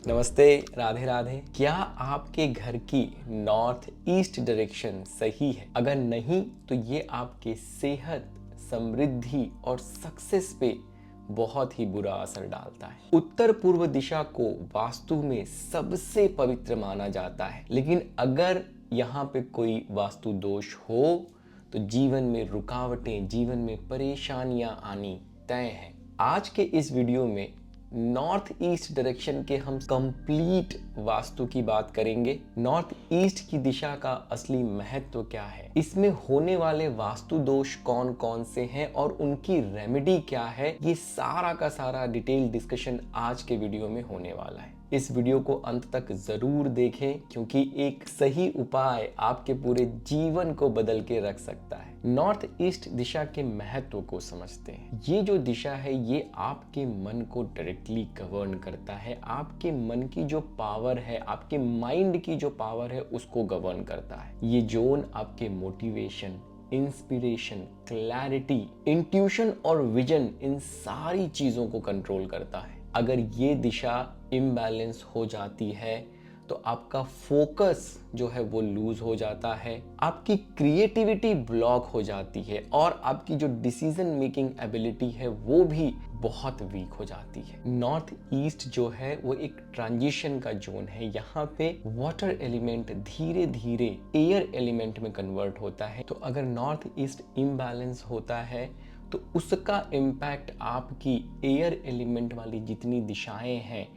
नमस्ते। राधे राधे। क्या आपके घर की नॉर्थ ईस्ट डायरेक्शन सही है? अगर नहीं तो ये आपके सेहत, समृद्धि और सक्सेस पे बहुत ही बुरा असर डालता है। उत्तर पूर्व दिशा को वास्तु में सबसे पवित्र माना जाता है, लेकिन अगर यहाँ पे कोई वास्तु दोष हो तो जीवन में रुकावटें, जीवन में परेशानियां आनी तय है। आज के इस वीडियो में नॉर्थ ईस्ट डायरेक्शन के हम कंप्लीट वास्तु की बात करेंगे। नॉर्थ ईस्ट की दिशा का असली महत्व क्या है, इसमें होने वाले वास्तु दोष कौन कौन से हैं और उनकी रेमेडी क्या है, ये सारा का सारा डिटेल डिस्कशन आज के वीडियो में होने वाला है। इस वीडियो को अंत तक जरूर देखें क्योंकि एक सही उपाय आपके पूरे जीवन को बदल के रख सकता है। नॉर्थ ईस्ट दिशा के महत्व को समझते हैं। ये जो दिशा है ये आपके मन को डायरेक्टली गवर्न करता है। आपके मन की जो पावर है, आपके माइंड की जो पावर है, उसको गवर्न करता है। ये जोन आपके मोटिवेशन, इंस्पिरेशन, क्लैरिटी, इंट्यूशन और विजन, इन सारी चीजों को कंट्रोल करता है। अगर ये दिशा इम्बैलेंस हो जाती है तो आपका फोकस जो है वो लूज हो जाता है, आपकी क्रिएटिविटी ब्लॉक हो जाती है और आपकी जो डिसीजन मेकिंग एबिलिटी है वो भी बहुत वीक हो जाती है। नॉर्थ ईस्ट जो है वो एक ट्रांजिशन का जोन है। यहाँ पे वाटर एलिमेंट धीरे धीरे एयर एलिमेंट में कन्वर्ट होता है। तो अगर नॉर्थ ईस्ट इम्बैलेंस होता है तो उसका इम्पैक्ट आपकी एयर एलिमेंट वाली जितनी दिशाएं हैं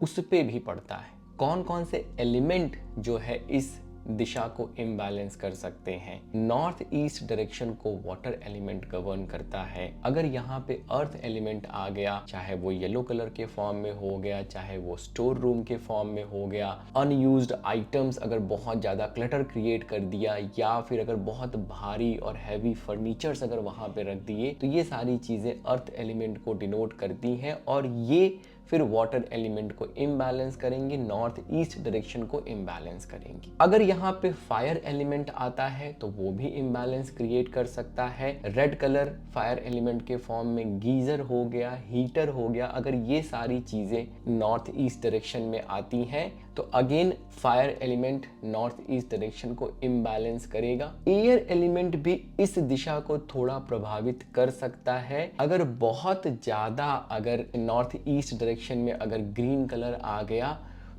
उस पे भी पड़ता है। कौन कौन से एलिमेंट जो है इस दिशा को इम्बैलेंस कर सकते हैं? नॉर्थ ईस्ट डायरेक्शन को वाटर एलिमेंट गवर्न करता है। अगर यहाँ पे अर्थ एलिमेंट आ गया, चाहे वो येलो कलर के फॉर्म में हो गया, चाहे वो स्टोर रूम के फॉर्म में हो गया, अनयूज्ड आइटम्स अगर बहुत ज्यादा क्लटर क्रिएट कर दिया, या फिर अगर बहुत भारी और हैवी फर्नीचर्स अगर वहां पे रख दिए, तो ये सारी चीजें अर्थ एलिमेंट को डिनोट करती हैं और ये फिर वाटर एलिमेंट को इम्बैलेंस करेंगे, नॉर्थ ईस्ट डायरेक्शन को इम्बैलेंस करेंगे। अगर यहाँ पे फायर एलिमेंट आता है तो वो भी इम्बैलेंस क्रिएट कर सकता है। रेड कलर फायर एलिमेंट के फॉर्म में गीजर हो गया, हीटर हो गया, अगर ये सारी चीजें नॉर्थ ईस्ट डायरेक्शन में आती हैं तो again fire element north east direction को इम्बैलेंस करेगा। एयर एलिमेंट भी इस दिशा को थोड़ा प्रभावित कर सकता है। अगर बहुत ज्यादा अगर नॉर्थ ईस्ट डायरेक्शन में अगर ग्रीन कलर आ गया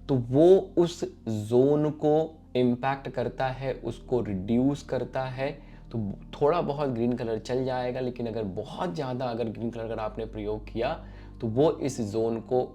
तो वो उस जोन को इम्पैक्ट करता है, उसको रिड्यूस करता है। तो थोड़ा बहुत ग्रीन कलर चल जाएगा, लेकिन अगर बहुत ज्यादा अगर ग्रीन कलर अगर आपने प्रयोग किया तो वो इस जोन को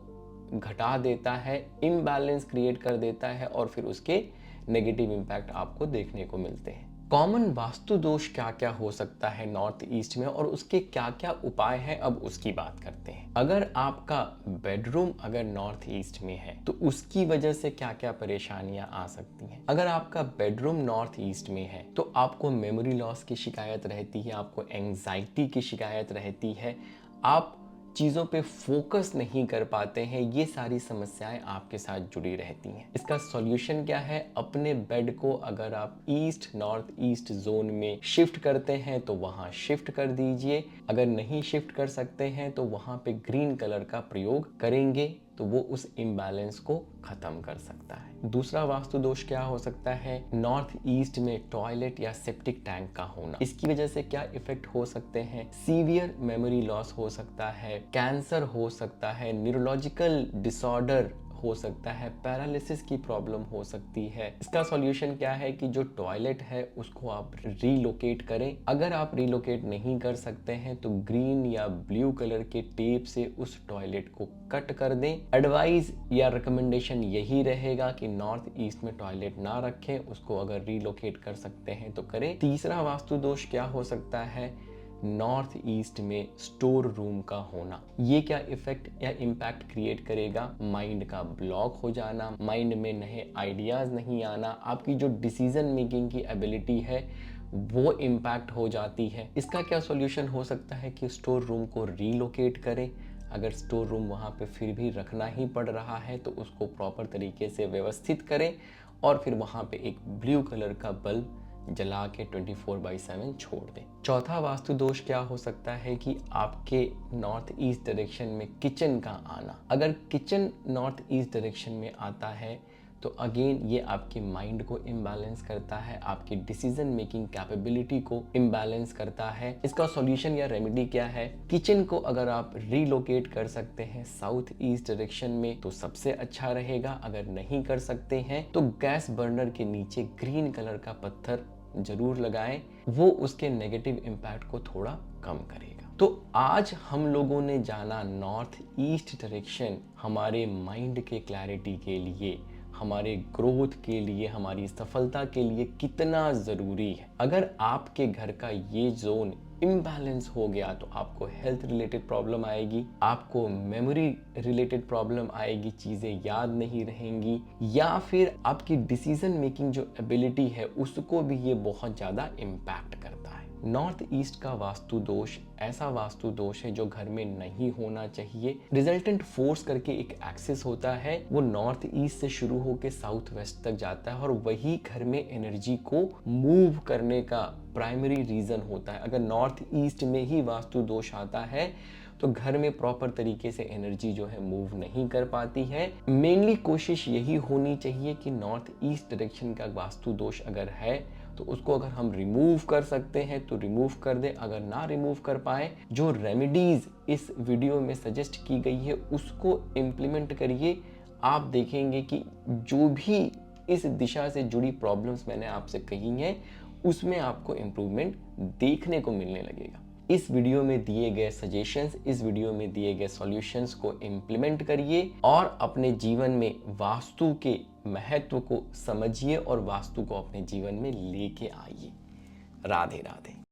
घटा देता है, इम्बैलेंस क्रिएट कर देता है और फिर उसके नेगेटिव इंपैक्ट आपको देखने को मिलते हैं। कॉमन वास्तु दोष क्या क्या हो सकता है नॉर्थ ईस्ट में और उसके क्या क्या उपाय हैं, अब उसकी बात करते हैं। अगर आपका बेडरूम अगर नॉर्थ ईस्ट में है तो उसकी वजह से क्या क्या परेशानियां आ सकती हैं। अगर आपका बेडरूम नॉर्थ ईस्ट में है तो आपको मेमोरी लॉस की शिकायत रहती है, आपको एंजाइटी की शिकायत रहती है, आप चीजों पे फोकस नहीं कर पाते हैं, ये सारी समस्याएं आपके साथ जुड़ी रहती हैं। इसका सॉल्यूशन क्या है? अपने बेड को अगर आप ईस्ट नॉर्थ ईस्ट जोन में शिफ्ट करते हैं तो वहां शिफ्ट कर दीजिए। अगर नहीं शिफ्ट कर सकते हैं तो वहां पे ग्रीन कलर का प्रयोग करेंगे तो वो उस इम्बैलेंस को खत्म कर सकता है। दूसरा वास्तु दोष क्या हो सकता है? नॉर्थ ईस्ट में टॉयलेट या सेप्टिक टैंक का होना। इसकी वजह से क्या इफेक्ट हो सकते हैं? सीवियर मेमोरी लॉस हो सकता है, कैंसर हो सकता है, न्यूरोलॉजिकल डिसऑर्डर हो सकता है, पैरालिसिस की प्रॉब्लम हो सकती है। इसका सॉल्यूशन क्या है कि जो टॉयलेट है उसको आप रीलोकेट करें। अगर आप रीलोकेट नहीं कर सकते हैं तो ग्रीन या ब्लू कलर के टेप से उस टॉयलेट को कट कर दें। एडवाइस या रिकमेंडेशन यही रहेगा कि नॉर्थ ईस्ट में टॉयलेट ना रखें, उसको अगर रीलोकेट कर सकते हैं तो करें। तीसरा वास्तु दोष क्या हो सकता है? नॉर्थ ईस्ट में स्टोर रूम का होना। ये क्या इफेक्ट या इम्पैक्ट क्रिएट करेगा? माइंड का ब्लॉक हो जाना, माइंड में नए आइडियाज नहीं आना, आपकी जो डिसीजन मेकिंग की एबिलिटी है वो इम्पैक्ट हो जाती है। इसका क्या सॉल्यूशन हो सकता है कि स्टोर रूम को रीलोकेट करें। अगर स्टोर रूम वहाँ पे फिर भी रखना ही पड़ रहा है तो उसको प्रॉपर तरीके से व्यवस्थित करें और फिर वहाँ पे एक ब्लू कलर का बल्ब जला के 24/7 छोड़ दें। चौथा वास्तु दोष क्या हो सकता है कि आपके नॉर्थ ईस्ट डायरेक्शन में किचन का आना। अगर किचन नॉर्थ ईस्ट डायरेक्शन में आता है तो अगेन ये आपके माइंड को इम्बैलेंस करता है, आपकी डिसीजन मेकिंग कैपेबिलिटी को इम्बैलेंस करता है। इसका सॉल्यूशन या रेमेडी क्या है? किचन को अगर आप रीलोकेट कर सकते हैं साउथ ईस्ट डायरेक्शन में तो सबसे अच्छा रहेगा। अगर नहीं कर सकते हैं तो गैस बर्नर के नीचे ग्रीन कलर का पत्थर जरूर लगाएं, वो उसके नेगेटिव इम्पैक्ट को थोड़ा कम करेगा। तो आज हम लोगों ने जाना नॉर्थ ईस्ट डायरेक्शन हमारे माइंड के क्लैरिटी के लिए, हमारे ग्रोथ के लिए, हमारी सफलता के लिए कितना ज़रूरी है। अगर आपके घर का ये जोन इम्बैलेंस हो गया तो आपको हेल्थ रिलेटेड प्रॉब्लम आएगी, आपको मेमोरी रिलेटेड प्रॉब्लम आएगी, चीज़ें याद नहीं रहेंगी, या फिर आपकी डिसीजन मेकिंग जो एबिलिटी है उसको भी ये बहुत ज़्यादा इम्पैक्ट करता है। नॉर्थ ईस्ट का वास्तु दोष ऐसा वास्तु दोष है जो घर में नहीं होना चाहिए। रिजल्टेंट फोर्स करके एक एक्सिस होता है, वो नॉर्थ ईस्ट से शुरू होकर साउथ वेस्ट तक जाता है और वही घर में एनर्जी को मूव करने का प्राइमरी रीजन होता है। अगर नॉर्थ ईस्ट में ही वास्तु दोष आता है तो घर में प्रॉपर तरीके से एनर्जी जो है मूव नहीं कर पाती है। मेनली कोशिश यही होनी चाहिए कि नॉर्थ ईस्ट डायरेक्शन का वास्तु दोष अगर है तो उसको अगर हम रिमूव कर सकते हैं तो रिमूव कर दें। अगर ना रिमूव कर पाए, जो रेमेडीज इस वीडियो में सजेस्ट की गई है उसको इम्प्लीमेंट करिए। आप देखेंगे कि जो भी इस दिशा से जुड़ी प्रॉब्लम्स मैंने आपसे कही हैं उसमें आपको इम्प्रूवमेंट देखने को मिलने लगेगा। इस वीडियो में दिए गए सजेशंस, इस वीडियो में दिए गए सॉल्यूशंस को इम्प्लीमेंट करिए और अपने जीवन में वास्तु के महत्व को समझिए और वास्तु को अपने जीवन में लेके आइए। राधे राधे।